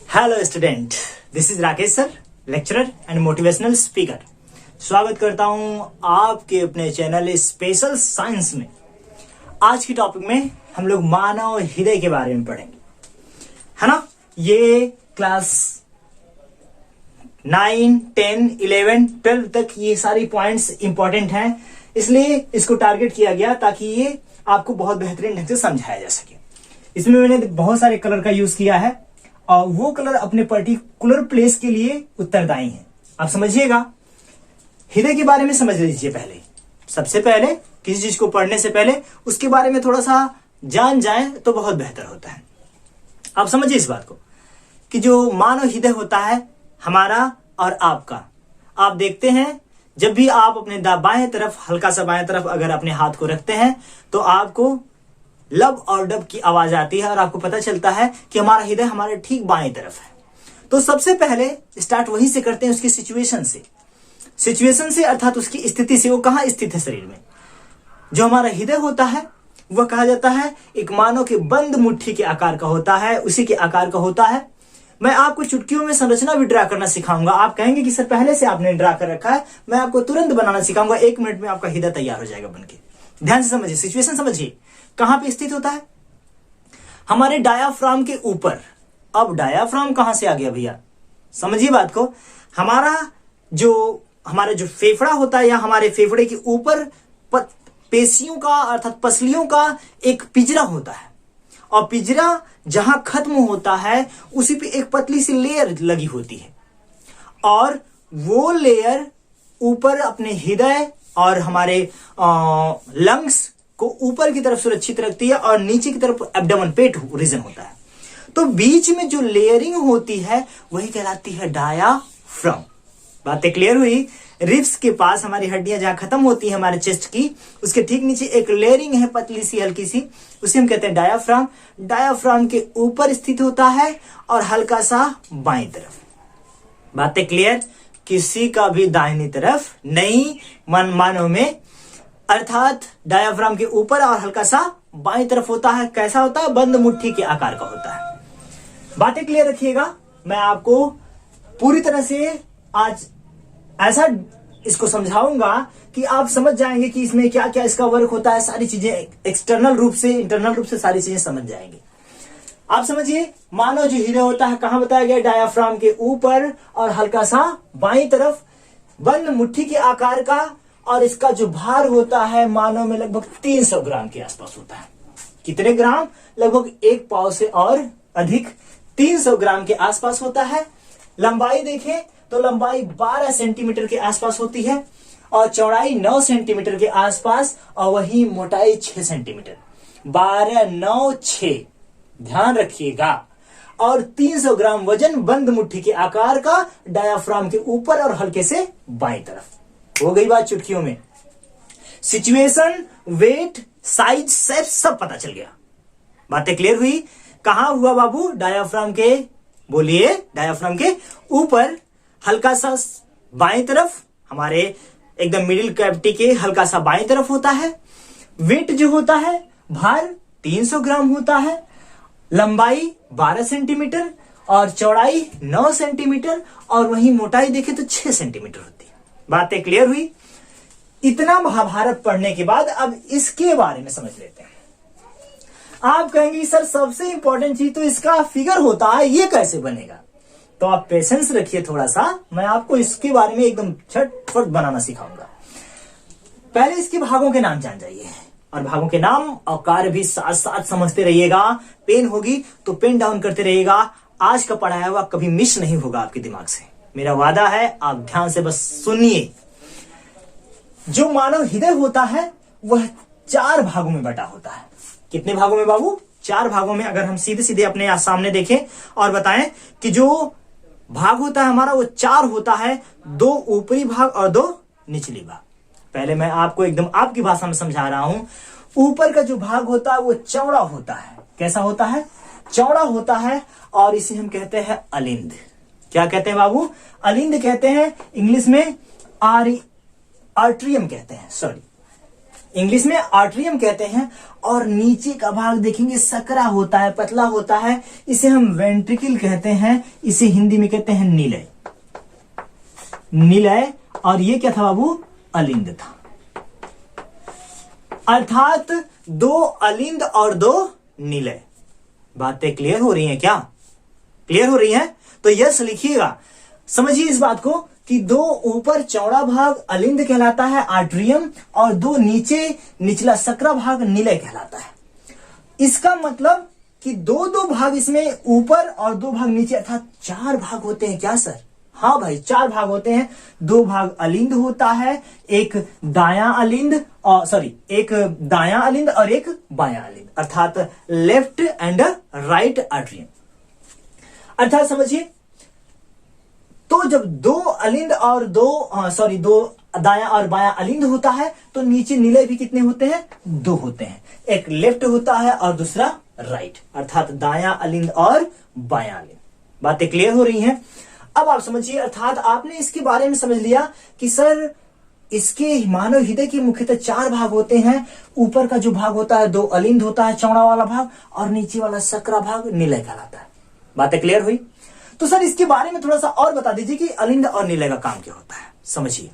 Hello student, this is Rakesh sir, lecturer and motivational speaker. स्वागत करता हूं आपके अपने चैनल स्पेशल साइंस में। आज की टॉपिक में हम लोग मानव हृदय के बारे में पढ़ेंगे, है ना। ये क्लास 9, 10, 11, 12 तक ये सारी पॉइंट्स इंपॉर्टेंट हैं, इसलिए इसको टारगेट किया गया ताकि ये आपको बहुत बेहतरीन ढंग से समझाया जा सके। इसमें मैंने बहुत सारे कलर का यूज किया है और वो कलर अपने पर्टिकुलर प्लेस के लिए उत्तरदायी हैं। आप समझिएगा, हृदय के बारे में समझ लीजिए। पहले सबसे पहले किसी चीज को पढ़ने से पहले उसके बारे में थोड़ा सा जान जाए तो बहुत बेहतर होता है। आप समझिए इस बात को कि जो मानव हृदय होता है हमारा और आपका, आप देखते हैं जब भी आप अपने बाएं तरफ, हल्का सा बाएं तरफ अगर अपने हाथ को रखते हैं तो आपको लब और डब की आवाज आती है और आपको पता चलता है कि हमारा हृदय हमारे ठीक बाएं तरफ है। तो सबसे पहले स्टार्ट वहीं से करते हैं, उसकी सिचुएशन से अर्थात उसकी स्थिति से। वो कहां स्थित है शरीर में? जो हमारा हृदय होता है वह कहा जाता है एक मानव के बंद मुट्ठी के आकार का होता है, उसी के आकार का होता है। मैं आपको चुटकियों में संरचना भी ड्रा करना सिखाऊंगा। आप कहेंगे कि सर पहले से आपने ड्रा कर रखा है, मैं आपको तुरंत बनाना सिखाऊंगा। 1 मिनट में आपका हृदय तैयार हो जाएगा बनके। ध्यान से समझिए, सिचुएशन समझिए। कहां पे स्थित होता है? हमारे डायाफ्राम के ऊपर। अब डायाफ्राम कहां से आ गया भैया? समझिए बात को। हमारा जो फेफड़ा होता है या हमारे फेफड़े के ऊपर पेशियों का अर्थात पसलियों का एक पिंजरा होता है, और पिंजरा जहां खत्म होता है उसी पे एक पतली सी लेयर लगी होती है, और वो लेयर ऊपर अपने हृदय और हमारे लंग्स को ऊपर की तरफ सुरक्षित रखती है और नीचे की तरफ एब्डोमेन, पेट रीजन होता है। तो बीच में जो लेयरिंग होती है वही कहलाती है डायाफ्राम। बातें क्लियर हुई? रिब्स के पास हमारी हड्डियां जहां खत्म होती है हमारे चेस्ट की, उसके ठीक नीचे एक लेयरिंग है पतली सी हल्की सी, उसे हम कहते हैं डायाफ्राम। डायाफ्राम के ऊपर स्थित होता है और हल्का सा बाईं तरफ। बातें क्लियर? किसी का भी दाहिनी तरफ नहीं मानव में, अर्थात डायाफ्राम के ऊपर और हल्का सा बाईं तरफ होता है। कैसा होता है? बंद मुट्ठी के आकार का होता है। बातें क्लियर रखिएगा। मैं आपको पूरी तरह से आज ऐसा इसको समझाऊंगा कि आप समझ जाएंगे कि इसमें क्या क्या इसका वर्क होता है। सारी चीजें एक्सटर्नल रूप से, इंटरनल रूप से सारी चीजें समझ जाएंगे। आप समझिए, मानव जो हृदय होता है कहां बताया गया? डायाफ्राम के ऊपर और हल्का सा बाईं तरफ, बंद मुट्ठी के आकार का, और इसका जो भार होता है मानव में लगभग 300 ग्राम के आसपास होता है। कितने ग्राम? लगभग 1 पाव से और अधिक, 300 ग्राम के आसपास होता है। लंबाई देखें तो लंबाई 12 सेंटीमीटर के आसपास होती है और चौड़ाई 9 सेंटीमीटर के आसपास, और वही मोटाई 6 सेंटीमीटर। 12, 9, 6 ध्यान रखिएगा। और 300 ग्राम वजन, बंद मुट्ठी के आकार का, डायाफ्राम के ऊपर और हल्के से बाईं तरफ। हो गई बात चुटकियों में। सिचुएशन, वेट, साइज, शेप सब पता चल गया। बातें क्लियर हुई? कहां हुआ बाबू? डायाफ्राम के, बोलिए, डायाफ्राम के ऊपर हल्का सा बाएं तरफ, हमारे एकदम मिडिल कैविटी के हल्का सा बाएं तरफ होता है। वेट जो होता है, भार 300 ग्राम होता है, लंबाई 12 सेंटीमीटर और चौड़ाई 9 सेंटीमीटर, और वहीं मोटाई देखें तो 6 सेंटीमीटर होती है। बातें क्लियर हुई? इतना महाभारत पढ़ने के बाद अब इसके बारे में समझ लेते हैं। आप कहेंगे सर सबसे इंपॉर्टेंट चीज तो इसका फिगर होता है, ये कैसे बनेगा? तो आप पेशेंस रखिए थोड़ा सा, मैं आपको इसके बारे में एकदम झटपट बनाना सिखाऊंगा। पहले इसके भागों के नाम जान जाइए, और भागों के नाम और कार्य भी साथ साथ समझते रहिएगा। पेन होगी तो पेन डाउन करते रहिएगा। आज का पढ़ाया हुआ कभी मिस नहीं होगा आपके दिमाग से, मेरा वादा है। आप ध्यान से बस सुनिए। जो मानव हृदय होता है वह 4 भागों में बटा होता है। कितने भागों में बाबू? 4 भागों में। अगर हम सीधे सीधे अपने सामने देखें और बताएं कि जो भाग होता है हमारा वो 4 होता है, 2 ऊपरी भाग और 2 निचली भाग। पहले मैं आपको एकदम आपकी भाषा में समझा रहा हूं। ऊपर का जो भाग होता है वो चौड़ा होता है। कैसा होता है? चौड़ा होता है, और इसे हम कहते हैं अलिंद। क्या कहते हैं बाबू? अलिंद कहते हैं। इंग्लिश में आर्ट्रियम कहते हैं, सॉरी, इंग्लिश में आर्टरियम कहते हैं। और नीचे का भाग देखेंगे सकरा होता है, पतला होता है, इसे हम वेंट्रिकल कहते हैं, इसे हिंदी में कहते हैं निलय। निलय। और ये क्या था बाबू? अलिंद था। अर्थात 2 अलिंद और 2 निलय। बातें क्लियर हो रही हैं क्या? क्लियर हो रही हैं? तो यस लिखिएगा। समझिए इस बात को कि 2 ऊपर चौड़ा भाग अलिंद कहलाता है, आर्टरियम, और 2 नीचे निचला सकरा भाग निलय कहलाता है। इसका मतलब कि 2 भाग इसमें ऊपर और 2 भाग नीचे, अर्थात 4 भाग होते हैं क्या सर? हाँ भाई, 4 भाग होते हैं। 2 भाग अलिंद होता है, एक दायां अलिंद और एक दायां अलिंद और एक बायां अलिंद, अर्थात लेफ्ट एंड राइट आर्टरियम। अर्थात समझिए, तो जब 2 अलिंद और 2 दायां और बायां अलिंद होता है तो नीचे निलय भी कितने होते हैं? 2 होते हैं। एक लेफ्ट होता है और दूसरा राइट, अर्थात दायां अलिंद और बायां अलिंद। बातें क्लियर हो रही हैं? अब आप समझिए, अर्थात आपने इसके बारे में समझ लिया कि सर इसके मानव हृदय के मुख्यतः 4 भाग होते हैं। ऊपर का जो भाग होता है 2 अलिंद होता है, चौड़ा वाला भाग, और नीचे वाला सकरा भाग निलय कहलाता है। बातें क्लियर हुई? तो सर इसके बारे में थोड़ा सा और बता दीजिए कि अलिंद और निलय का काम क्या होता है। समझिए,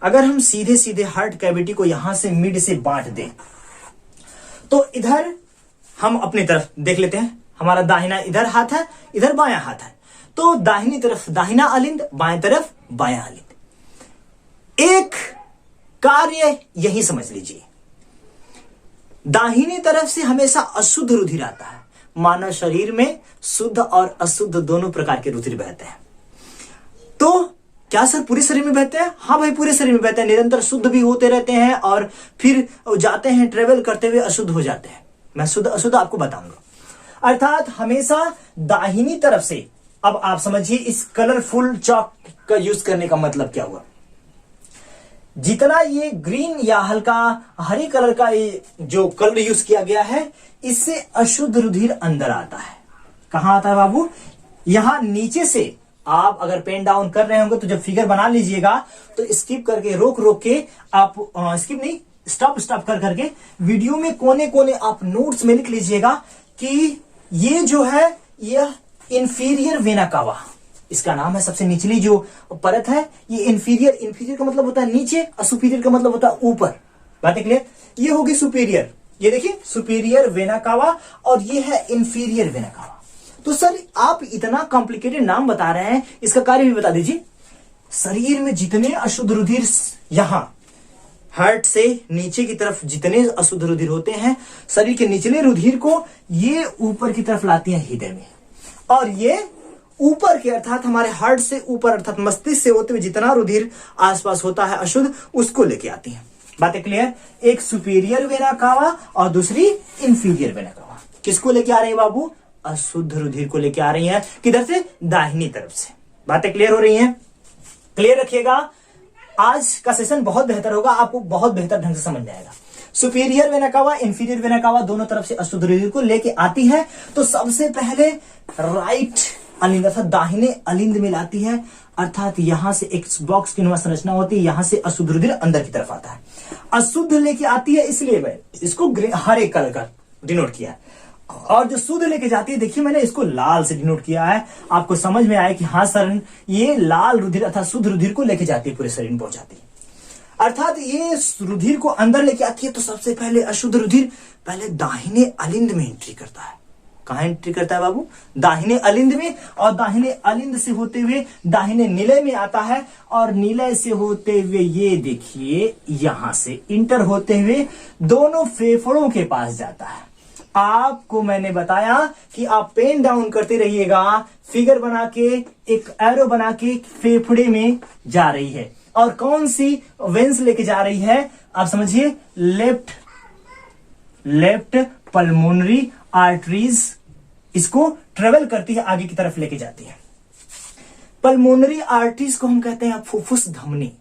अगर हम सीधे सीधे हार्ट कैविटी को यहां से मिड से बांट दें तो इधर हम अपनी तरफ देख लेते हैं। हमारा दाहिना इधर हाथ है, इधर बायां हाथ है, तो दाहिनी तरफ दाहिना अलिंद, बाएं तरफ बायां अलिंद। एक कार्य यही समझ लीजिए, दाहिनी तरफ से हमेशा अशुद्ध रुधिर आता है। मानव शरीर में शुद्ध और अशुद्ध दोनों प्रकार के रुधिर बहते हैं। तो क्या सर पूरे शरीर में बहते हैं? हाँ भाई, पूरे शरीर में बहते हैं। निरंतर शुद्ध भी होते रहते हैं और फिर जाते हैं, ट्रेवल करते हुए अशुद्ध हो जाते हैं। मैं शुद्ध अशुद्ध आपको बताऊंगा। अर्थात हमेशा दाहिनी तरफ से, अब आप समझिए इस कलरफुल चॉक का यूज करने का मतलब क्या हुआ। जितना ये ग्रीन या हल्का हरे कलर का ये जो कलर यूज किया गया है, इससे अशुद्ध रुधिर अंदर आता है। कहां आता है बाबू? यहां नीचे से। आप अगर पेन डाउन कर रहे होंगे तो जब फिगर बना लीजिएगा तो स्किप करके, रोक रोक के, आप स्किप नहीं, स्टॉप कर करके वीडियो में कोने कोने आप नोट्स में लिख लीजिएगा कि ये जो है यह इंफीरियर वेना कावा, इसका नाम है। सबसे निचली जो परत है ये इंफीरियर का मतलब होता है नीचे और सुपीरियर का मतलब होता है ऊपर। बात है क्लियर? ये होगी सुपीरियर, ये देखिए सुपीरियर वेना कावा, और ये है इंफीरियर वेना कावा। तो सर आप इतना कॉम्प्लिकेटेड नाम बता रहे हैं, इसका कार्य भी बता दीजिए। शरीर में जितने अशुद्ध रुधिर, यहां हार्ट से नीचे की तरफ जितने अशुद्ध रुधिर होते हैं, शरीर के निचले रुधिर को ये ऊपर की तरफ लाती हैं हृदय में, और ये ऊपर के अर्थात हमारे हार्ट से ऊपर अर्थात मस्तिष्क से होते हुए जितना रुधिर आसपास होता है अशुद्ध, उसको लेके आती हैं। बातें क्लियर? एक सुपीरियर वेना कावा और दूसरी इंफीरियर वेना कावा। किसको लेके आ रही है बाबू? अशुद्ध रुधिर को लेके आ रही है। किधर से? दाहिनी तरफ से। बातें क्लियर हो रही हैं? क्लियर रखिएगा, आज का सेशन बहुत बेहतर होगा, आपको बहुत बेहतर ढंग से समझ में आएगा। Superior vena cava, inferior vena cava दोनों तरफ से अशुद्ध रुधिर को लेके आती है। तो सबसे पहले राइट अलिंद अर्थात दाहिने अलिंद में लाती है, अर्थात यहां से एक बॉक्स की नुमा संरचना होती है, यहां से अशुद्ध रुधिर अंदर की तरफ आता है। अशुद्ध लेके आती है, इसलिए मैं इसको हरे कलर का डिनोट किया है। और जो शुद्ध लेके जाती है, देखिए मैंने इसको लाल से डिनोट किया है, आपको समझ में आया कि हाँ सर ये लाल रुधिर अर्थात शुद्ध रुधिर को लेके जाती है, पूरे शरीर में पहुंचाती है। अर्थात ये रुधिर को अंदर लेके आती है। तो सबसे पहले अशुद्ध रुधिर पहले दाहिने अलिंद में एंट्री करता है। कहां एंट्री करता है बाबू? दाहिने अलिंद में, और दाहिने अलिंद से होते हुए दाहिने निलय में आता है, और निलय से होते हुए ये देखिए यहां से इंटर होते हुए दोनों फेफड़ों के पास जाता है। आपको मैंने बताया कि आप पेन डाउन करते रहिएगा, फिगर बना के, एक एरो बना के फेफड़े में जा रही है। और कौन सी वेंस लेके जा रही है आप समझिए? लेफ्ट पल्मोनरी आर्टरीज इसको ट्रेवल करती है, आगे की तरफ लेके जाती है। पल्मोनरी आर्टरीज को हम कहते हैं फुफ्फुस धमनी,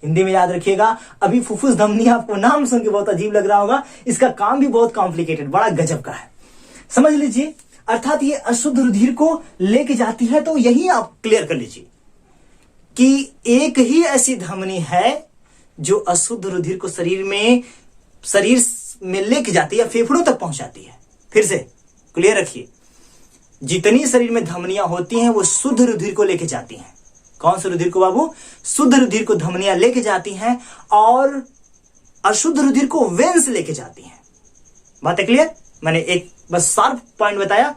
हिंदी में याद रखिएगा। अभी फुफ्फुस धमनी आपको नाम सुन के बहुत अजीब लग रहा होगा, इसका काम भी बहुत कॉम्प्लिकेटेड, बड़ा गजब का है, समझ लीजिए। अर्थात ये अशुद्ध रुधिर को लेके जाती है। तो यही आप क्लियर कर लीजिए कि एक ही ऐसी धमनी है जो अशुद्ध रुधिर को शरीर में शरीर में लेके जाती है, फेफड़ों तक पहुंचाती है। फिर से क्लियर रखिए, जितनी शरीर में धमनियां होती हैं वो शुद्ध रुधिर को लेके जाती हैं। कौन से रुधिर को बाबू? शुद्ध रुधिर को धमनियां लेके जाती हैं और अशुद्ध रुधिर को वेन्स लेके जाती हैं। बात है क्लियर? मैंने एक बस शार्प पॉइंट बताया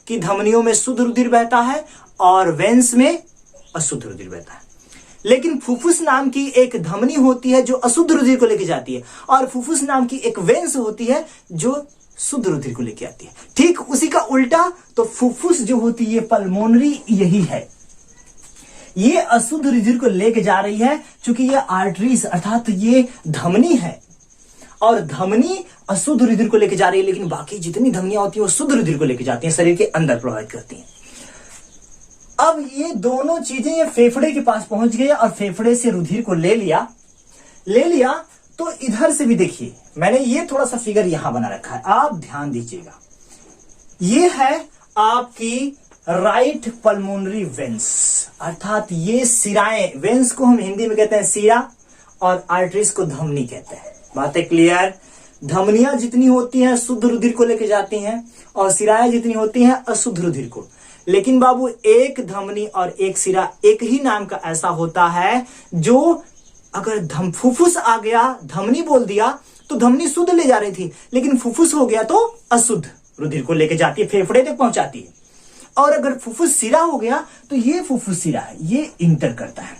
कि धमनियों में शुद्ध रुधिर बहता है और वेन्स में अशुद्ध रुधिर बहता है। लेकिन फुफ्फुस नाम की एक धमनी होती है जो अशुद्ध रुधिर को लेके जाती है, और फुफ्फुस नाम की एक वेन्स होती है जो शुद्ध रुधिर को लेके आती है। ठीक उसी का उल्टा, तो फुफ्फुस जो होती है पल्मोनरी, यही है, ये अशुद्ध रुधिर को लेके जा रही है। क्योंकि ये आर्टरीज अर्थात ये धमनी है और धमनी अशुद्ध रुधिर को लेके जा रही है, लेकिन बाकी जितनी धमनियां होती है वो शुद्ध रुधिर को लेके जाती हैं, शरीर के अंदर प्रभावित करती हैं। अब ये दोनों चीजें ये फेफड़े के पास पहुंच गई और फेफड़े से रुधिर को ले लिया तो इधर से भी देखिए, मैंने ये थोड़ा सा फिगर यहां बना रखा है, आप ध्यान दीजिएगा। ये है आपकी राइट पल्मोनरी वेन्स, अर्थात ये सिराएं, वेन्स को हम हिंदी में कहते हैं सिरा और आर्टरीज को धमनी कहते हैं। बातें क्लियर? धमनियां जितनी होती हैं शुद्ध रुधिर को लेके जाती हैं और सिराएं जितनी होती हैं अशुद्ध रुधिर को। लेकिन बाबू एक धमनी और एक सिरा एक ही नाम का ऐसा होता है जो अगर फुफ्फुस आ गया, धमनी बोल दिया तो धमनी शुद्ध ले जा रही थी, लेकिन फुफ्फुस हो गया तो अशुद्ध रुधिर को लेके जाती है, फेफड़े तक पहुंचाती है। और अगर फुफ्फुस सिरा हो गया तो ये फुफ्फुस सिरा है, ये इंटर करता है।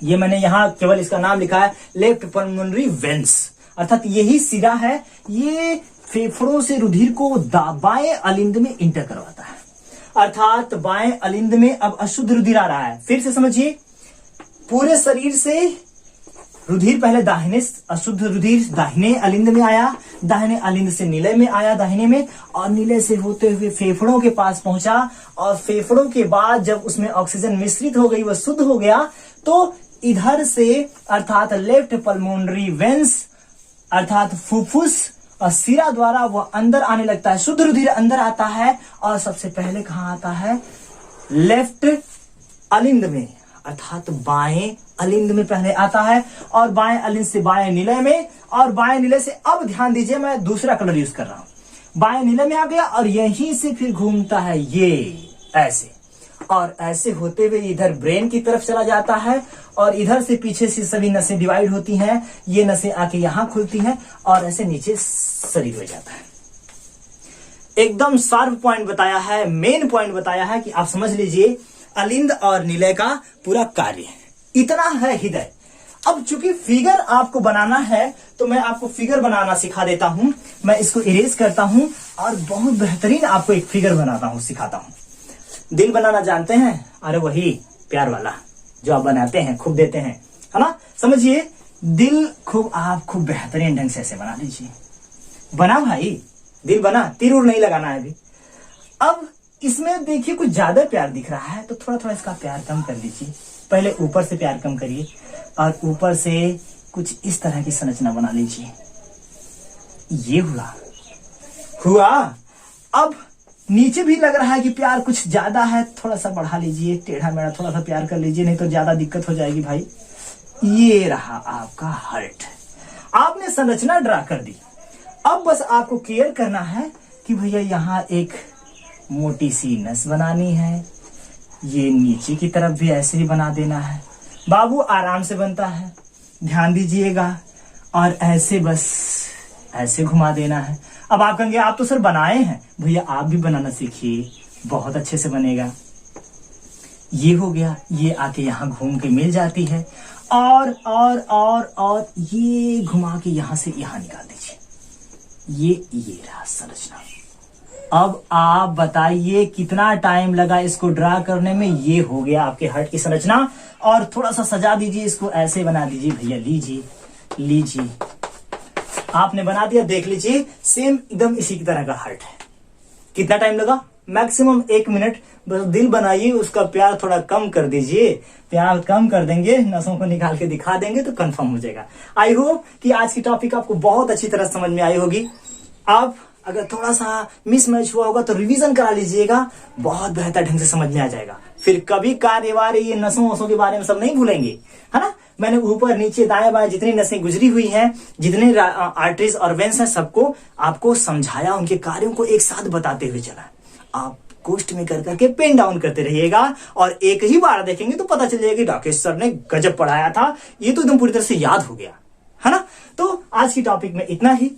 ये मैंने यहां केवल इसका नाम लिखा है लेफ्ट पल्मोनरी वेन्स, अर्थात यही सिरा है, ये फेफड़ों से रुधिर को बाएं अलिंद में इंटर करवाता है, अर्थात बाएं अलिंद में अब अशुद्ध रुधिर आ रहा है। फिर से समझिए, पूरे शरीर से रुधिर पहले दाहिने, अशुद्ध रुधिर दाहिने अलिंद में आया, दाहिने अलिंद से नीले में आया, दाहिने में, और नीले से होते हुए फेफड़ों के पास पहुंचा, और फेफड़ों के बाद जब उसमें ऑक्सीजन मिश्रित हो गई, वह शुद्ध हो गया, तो इधर से अर्थात लेफ्ट पल्मोनरी वेन्स अर्थात फुफ्फुस और सिरा द्वारा वह अंदर आने लगता है, शुद्ध रुधिर अंदर आता है और सबसे पहले कहां आता है? लेफ्ट अलिंद में, अर्थात बाएं अलिंद में पहले आता है, और बाएं अलिंद से बाएं निलय में, और बाएं निलय से, अब ध्यान दीजिए मैं दूसरा कलर यूज कर रहा हूं, बाएं निलय में आ गया और यहीं से फिर घूमता है ये ऐसे, और ऐसे होते हुए इधर ब्रेन की तरफ चला जाता है, और इधर से पीछे से सभी नसें डिवाइड होती हैं, ये नसें आके यहां खुलती हैं और ऐसे नीचे शरीर हो जाता है। एकदम शार्प पॉइंट बताया है, मेन पॉइंट बताया है कि आप समझ लीजिए अलिंद और निलय का पूरा कार्य इतना है हृदय। अब चूंकि फिगर आपको बनाना है तो मैं आपको फिगर बनाना सिखा देता हूं, मैं इसको इरेज करता हूं और बहुत बेहतरीन आपको एक फिगर बनाता हूं, सिखाता हूं। दिल बनाना जानते हैं? अरे वही प्यार वाला जो आप बनाते हैं, खूब देते हैं, है ना? समझिए, दिल आप खूब बेहतरीन ढंग से ऐसे बना लीजिए। बना भाई, दिल बना, तीर उर नहीं लगाना है अभी। अब इसमें देखिए कुछ ज्यादा प्यार दिख रहा है तो थोड़ा थोड़ा इसका प्यार कम कर लीजिए। पहले ऊपर से प्यार कम करिए और ऊपर से कुछ इस तरह की संरचना बना लीजिए। ये हुआ। अब नीचे भी लग रहा है कि प्यार कुछ ज्यादा है, थोड़ा सा बढ़ा लीजिए, टेढ़ा मेढ़ा थोड़ा सा प्यार कर लीजिए, नहीं तो ज्यादा दिक्कत हो जाएगी भाई। ये रहा आपका हार्ट, आपने संरचना ड्रा कर दी। अब बस आपको केयर करना है कि भैया यहाँ एक मोटी सी नस बनानी है, ये नीचे की तरफ भी ऐसे ही बना देना है। बाबू आराम से बनता है, ध्यान दीजिएगा, और ऐसे बस ऐसे घुमा देना है। अब आप कहेंगे आप तो सर बनाए हैं, भैया आप भी बनाना सीखिए, बहुत अच्छे से बनेगा। ये हो गया, ये आके यहाँ घूम के मिल जाती है, और ये घुमा के यहाँ से यहाँ निकाल दीजिए। ये रहा संरचना। अब आप बताइए कितना टाइम लगा इसको ड्रा करने में? ये हो गया आपके हार्ट की संरचना। और थोड़ा सा सजा दीजिए इसको, ऐसे बना दीजिए भैया, लीजिए आपने बना दिया, देख लीजिए सेम एकदम इसी की तरह का हार्ट है। कितना टाइम लगा? Maximum 1 minute. बस दिल बनाइए, उसका प्यार थोड़ा कम कर दीजिए, प्यार कम कर देंगे, नसों को निकाल के दिखा देंगे तो कंफर्म हो जाएगा। आई होप कि आज की टॉपिक आपको बहुत अच्छी तरह समझ में आई होगी। आप अगर थोड़ा सा मिसमैच हुआ होगा तो रिवीजन करा लीजिएगा, बहुत बेहतर ढंग से समझ में आ जाएगा। फिर कभी कार्यवाही ये नसों वसों के बारे में सब नहीं भूलेंगे, है ना? मैंने ऊपर नीचे दाएं बाएं जितनी नसें गुजरी हुई हैं, जितने आर्टरीज और वेन्स हैं, सबको आपको समझाया, उनके कार्यों को एक साथ बताते हुए चला। आप कोष्ठ में कर करके पेन डाउन करते रहिएगा और एक ही बार देखेंगे तो पता चल जाएगा कि राकेश सर ने गजब पढ़ाया था, ये तो एकदम पूरी तरह से याद हो गया, है ना। तो आज की टॉपिक में इतना ही।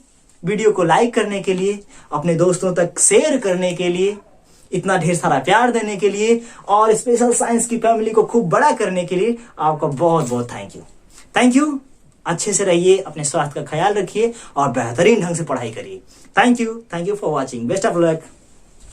वीडियो को लाइक करने के लिए, अपने दोस्तों तक शेयर करने के लिए, इतना ढेर सारा प्यार देने के लिए और स्पेशल साइंस की फैमिली को खूब बड़ा करने के लिए आपका बहुत बहुत थैंक यू। अच्छे से रहिए, अपने स्वास्थ्य का ख्याल रखिए और बेहतरीन ढंग से पढ़ाई करिए। Thank you for watching. Best of luck.